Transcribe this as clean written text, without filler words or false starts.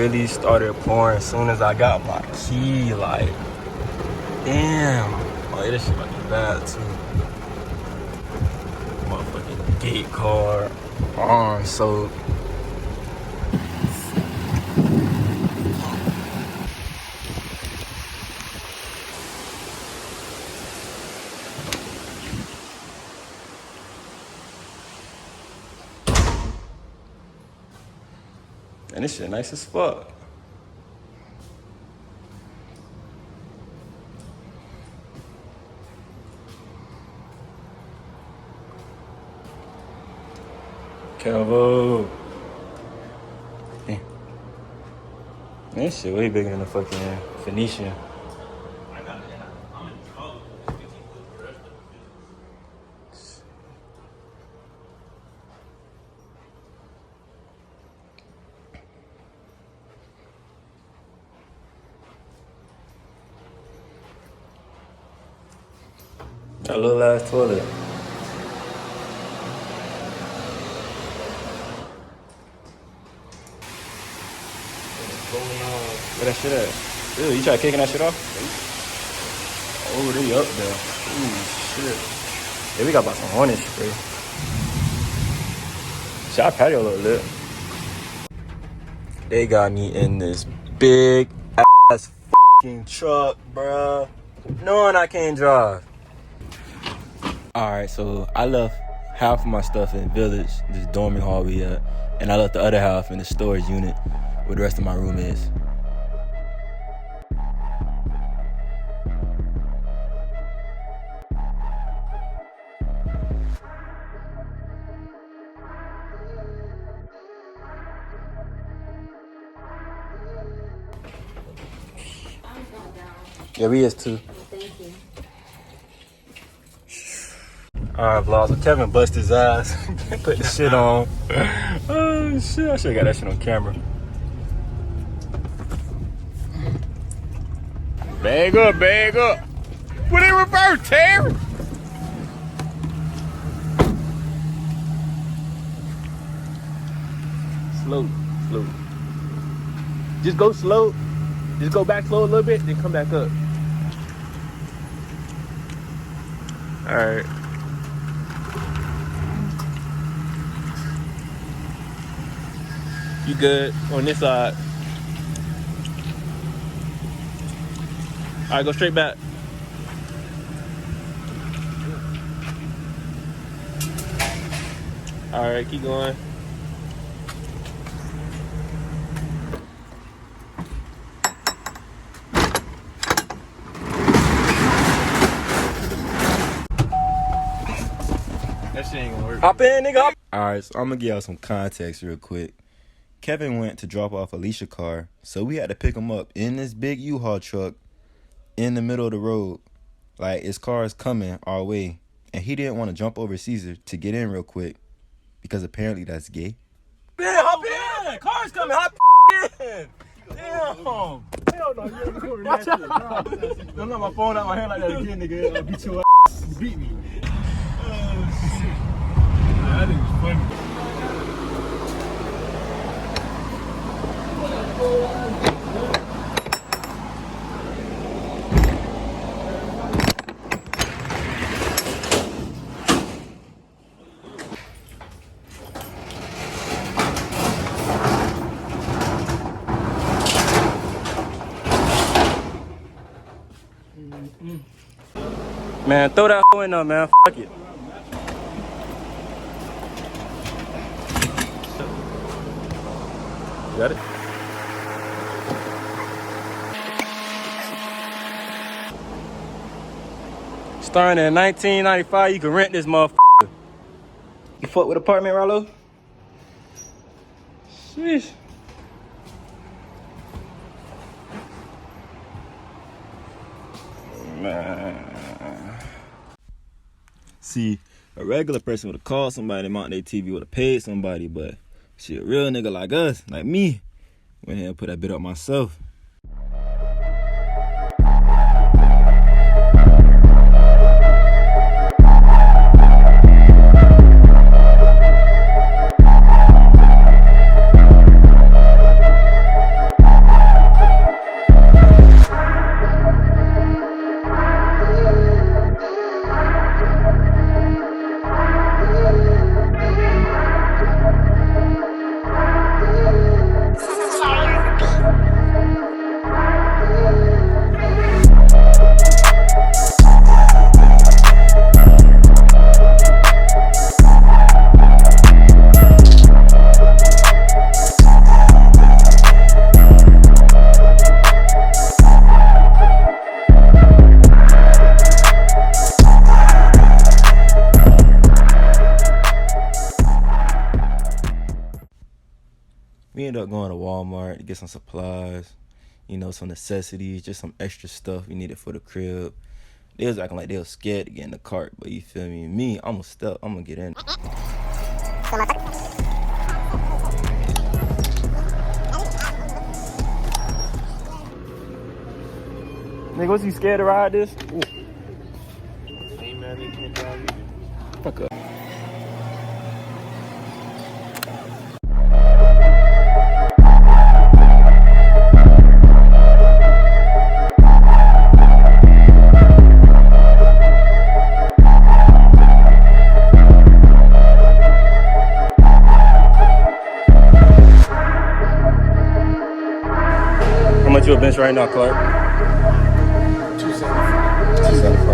really started pouring as soon as I got my key. Like, damn. Oh, yeah, this shit about to be bad too. Motherfucking gate card, arm soap. And this shit nice as fuck. Calvo. Damn. This shit way bigger than the fucking Phoenician. That little ass toilet. Where that shit at? Ew, you try kicking that shit off? Oh, they up there. Ooh, shit. Yeah, we got about some hornet spray. Shit, our patio look lit. They got me in this big ass fucking truck, bruh. Knowing I can't drive. Alright, so I left half of my stuff in Village, this dorming hall we at, and I left the other half in the storage unit where the rest of my room is. Yeah, we is too. Thank you. Alright, vlog. So Kevin bust his ass. Put the shit on. Oh shit, I should've got that shit on camera. Bag up, bag up. Put it in reverse, Terry. Slow, slow. Just go slow. Just go back slow a little bit, then come back up. Alright. You good on this side. All right, go straight back. All right, keep going. That shit ain't gonna work. Hop in, nigga. Alright, so I'm gonna give y'all some context real quick. Kevin went to drop off Alicia's car, so we had to pick him up in this big U-Haul truck in the middle of the road. Like, his car is coming our way, and he didn't want to jump over Caesar to get in real quick because apparently that's gay. Man, hop in! Car's coming, hop in! Damn! Hell no, you ain't recording that shit. Don't let my phone out my hand like that again, nigga. I'll beat your ass. You beat me. Oh, shit. That thing was funny. Man, throw that hoe in there, man. Fuck it. You got it? Starting in 1995, you can rent this motherfucker. You fuck with apartment, Rollo? Sheesh. Man. See, a regular person would have called somebody, mount their TV, would have paid somebody, but shit, a real nigga like us, like me, went ahead and put that bit up myself. We ended up going to Walmart to get some supplies, you know, some necessities, just some extra stuff we needed for the crib. They was acting like they was scared to get in the cart, but you feel me? Me, I'm gonna get in. Nigga, was you scared to ride this? Ooh. Ain't mad they can't drive either. Fuck up. How much you a bench right now, Clark? 275. 275.